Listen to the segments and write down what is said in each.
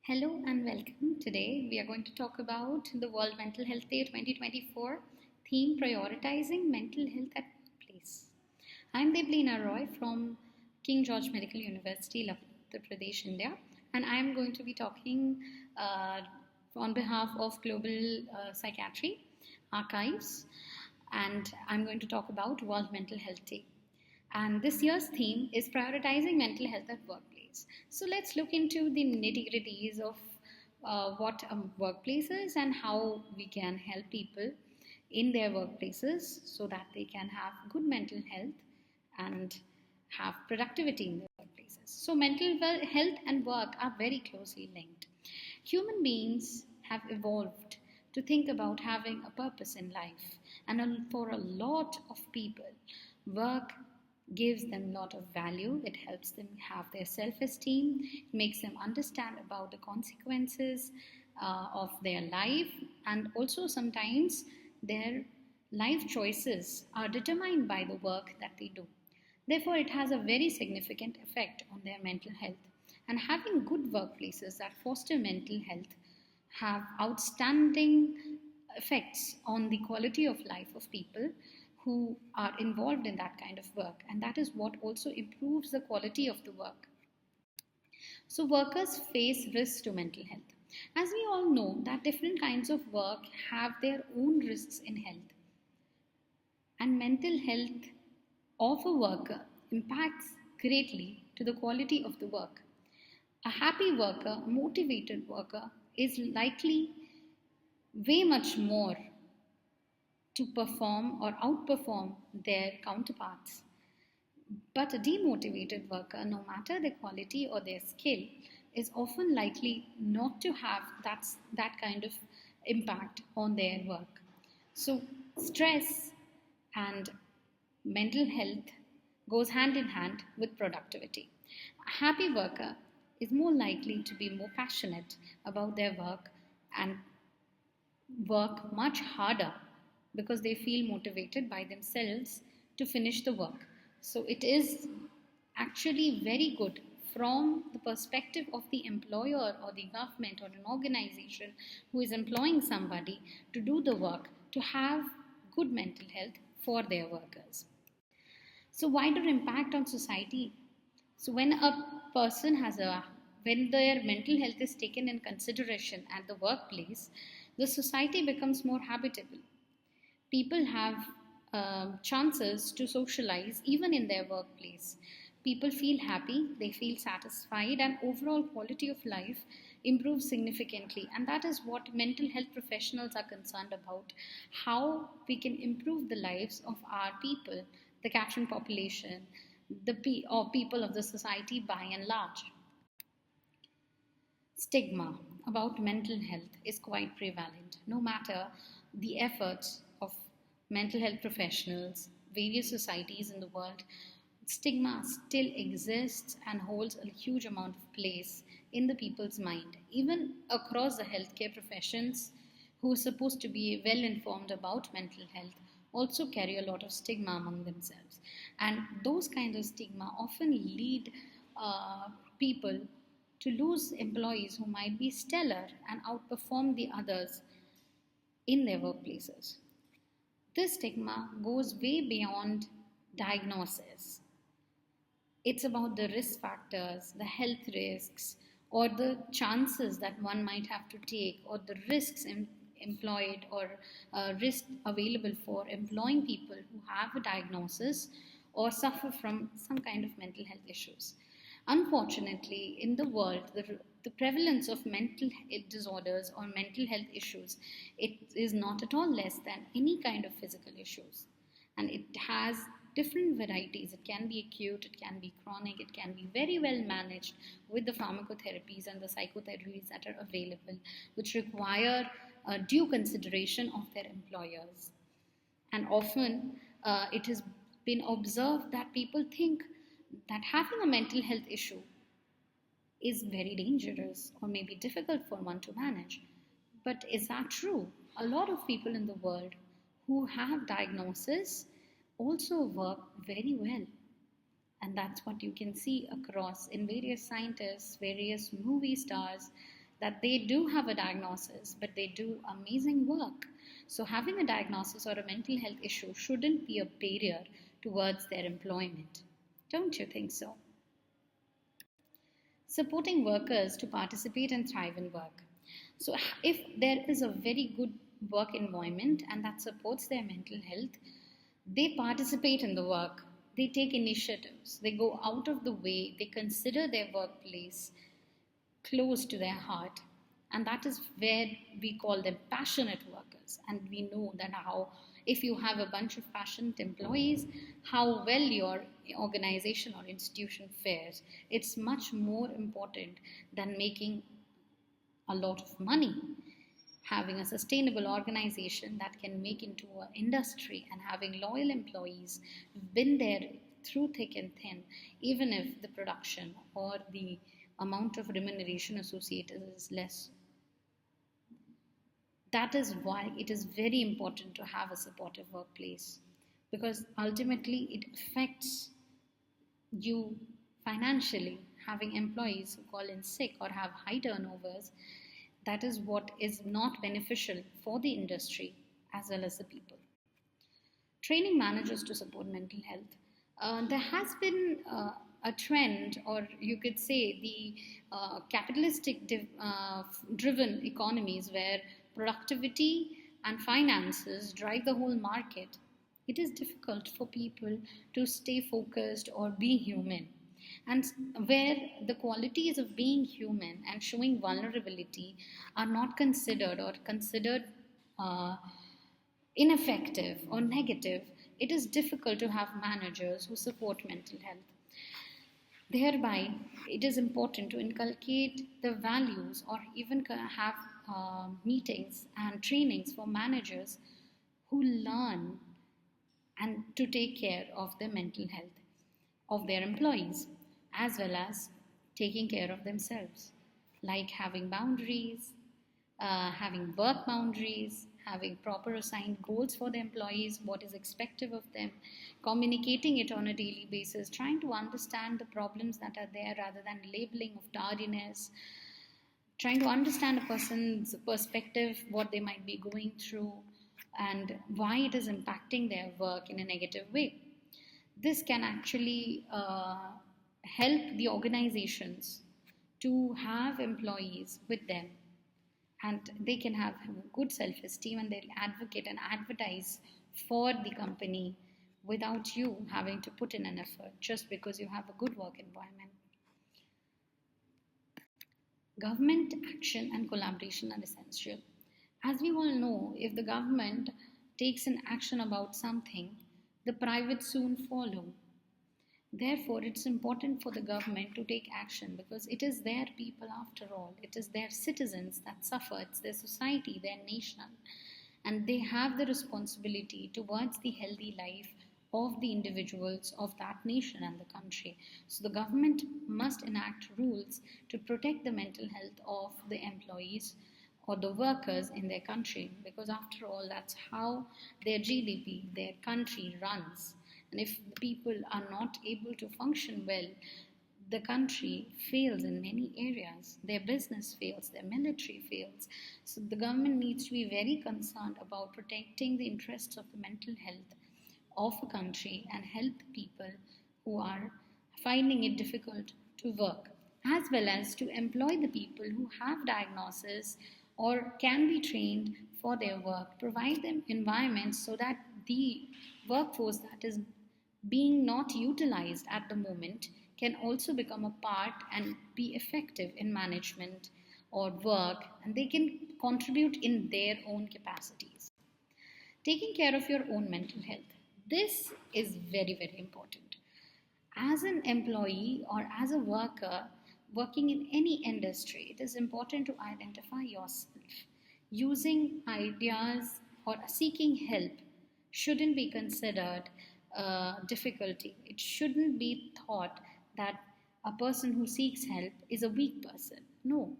Hello and welcome. Today we are going to talk about the World Mental Health Day 2024 theme prioritizing mental health at workplace. I'm Deblina Roy from King George Medical University, Uttar Pradesh, India, and I am going to be talking uh, on behalf of Global Psychiatry Archives, and I'm going to talk about World Mental Health Day. And this year's theme is prioritizing mental health at workplace. So let's look into the nitty gritties of what a workplace is and how we can help people in their workplaces so that they can have good mental health and have productivity in their workplaces. So, mental health and work are very closely linked. Human beings have evolved to think about having a purpose in life, and for a lot of people, work gives them a lot of value. It helps them have their self-esteem, makes them understand about the consequences of their life, and also sometimes their life choices are determined by the work that they do. Therefore, it has a very significant effect on their mental health. And having good workplaces that foster mental health have outstanding effects on the quality of life of people who are involved in that kind of work, and that is what also improves the quality of the work. So workers face risks to mental health. As we all know that different kinds of work have their own risks in health, and mental health of a worker impacts greatly to the quality of the work. A happy worker, a motivated worker is likely way much more to perform or outperform their counterparts. But a demotivated worker, no matter their quality or their skill, is often likely not to have that kind of impact on their work. So, stress and mental health goes hand in hand with productivity. A happy worker is more likely to be more passionate about their work and work much harder because they feel motivated by themselves to finish the work. So it is actually very good from the perspective of the employer or the government or an organization who is employing somebody to do the work to have good mental health for their workers. So wider impact on society. So when their mental health is taken in consideration at the workplace, the society becomes more habitable. People have chances to socialize even in their workplace. People feel happy, they feel satisfied, and overall quality of life improves significantly. And that is what mental health professionals are concerned about, how we can improve the lives of our people, the caption population, or people of the society by and large. Stigma about mental health is quite prevalent. No matter the efforts of mental health professionals, various societies in the world, stigma still exists and holds a huge amount of place in the people's mind. Even across the healthcare professions, who are supposed to be well informed about mental health, also carry a lot of stigma among themselves. And those kinds of stigma often lead people to lose employees who might be stellar and outperform the others in their workplaces. This stigma goes way beyond diagnosis. It's about the risk factors, the health risks, or the chances that one might have to take, or the risks employed or risk available for employing people who have a diagnosis or suffer from some kind of mental health issues. Unfortunately, in the world, the prevalence of mental health disorders or mental health issues, it is not at all less than any kind of physical issues. And it has different varieties. It can be acute, it can be chronic, it can be very well managed with the pharmacotherapies and the psychotherapies that are available, which require due consideration of their employers. And often it has been observed that people think that having a mental health issue is very dangerous or maybe difficult for one to manage. But is that true? A lot of people in the world who have diagnosis also work very well. And that's what you can see across in various scientists, various movie stars, that they do have a diagnosis, but they do amazing work. So having a diagnosis or a mental health issue shouldn't be a barrier towards their employment. Don't you think so? Supporting workers to participate and thrive in work. So, if there is a very good work environment and that supports their mental health, they participate in the work, they take initiatives, they go out of the way, they consider their workplace close to their heart, and that is where we call them passionate workers. And we know that how, if you have a bunch of passionate employees, how well your organization or institution fares. It's much more important than making a lot of money. Having a sustainable organization that can make into an industry and having loyal employees who've been there through thick and thin, even if the production or the amount of remuneration associated is less. That is why it is very important to have a supportive workplace, because ultimately it affects you financially. Having employees who call in sick or have high turnovers, that is what is not beneficial for the industry as well as the people. Training managers to support mental health. There has been a trend, or you could say the capitalistic driven economies where productivity and finances drive the whole market. It is difficult for people to stay focused or be human. And where the qualities of being human and showing vulnerability are not considered or considered uh, ineffective or negative, it is difficult to have managers who support mental health. Thereby, it is important to inculcate the values or even have meetings and trainings for managers who learn and to take care of the mental health of their employees, as well as taking care of themselves, like having boundaries, having work boundaries, having proper assigned goals for the employees, what is expected of them, communicating it on a daily basis, trying to understand the problems that are there rather than labeling of tardiness, trying to understand a person's perspective, what they might be going through, and why it is impacting their work in a negative way. This can actually help the organizations to have employees with them, and they can have good self-esteem, and they'll advocate and advertise for the company without you having to put in an effort, just because you have a good work environment. Government action and collaboration are essential. As we all know, if the government takes an action about something, the private soon follow. Therefore, it's important for the government to take action, because it is their people after all. It is their citizens that suffer, it's their society, their nation, and they have the responsibility towards the healthy life of the individuals of that nation and the country. So the government must enact rules to protect the mental health of the employees or the workers in their country, because after all, that's how their GDP, their country runs. And if the people are not able to function well, the country fails in many areas. Their business fails, their military fails. So the government needs to be very concerned about protecting the interests of the mental health of a country and help people who are finding it difficult to work, as well as to employ the people who have diagnosis or can be trained for their work, provide them environments so that the workforce that is being not utilized at the moment can also become a part and be effective in management or work, and they can contribute in their own capacities. Taking care of your own mental health. This is very, very important. As an employee or as a worker working in any industry, it is important to identify yourself. Using ideas or seeking help shouldn't be considered difficulty. It shouldn't be thought that a person who seeks help is a weak person. No.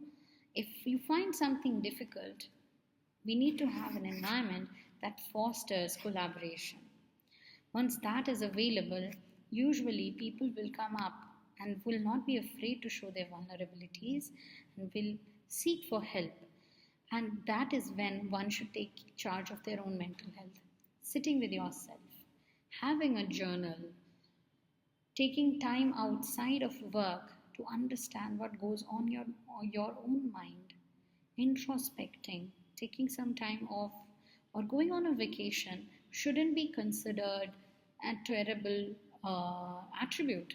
If you find something difficult, we need to have an environment that fosters collaboration. Once that is available, usually people will come up and will not be afraid to show their vulnerabilities and will seek for help. And that is when one should take charge of their own mental health. Sitting with yourself, having a journal, taking time outside of work to understand what goes on your own mind, introspecting, taking some time off, or going on a vacation shouldn't be considered a terrible attribute.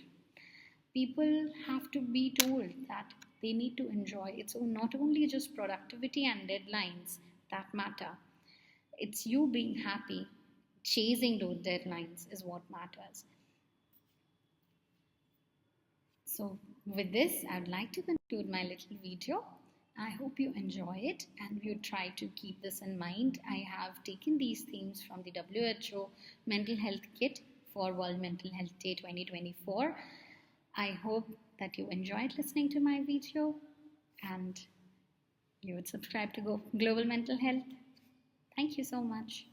People have to be told that they need to enjoy. It's not only just productivity and deadlines that matter, it's you being happy. Chasing those deadlines is what matters. So, with this, I'd like to conclude my little video. I hope you enjoy it and you try to keep this in mind. I have taken these themes from the WHO Mental Health Kit for World Mental Health Day 2024. I hope that you enjoyed listening to my video and you would subscribe to Global Mental Health. Thank you so much.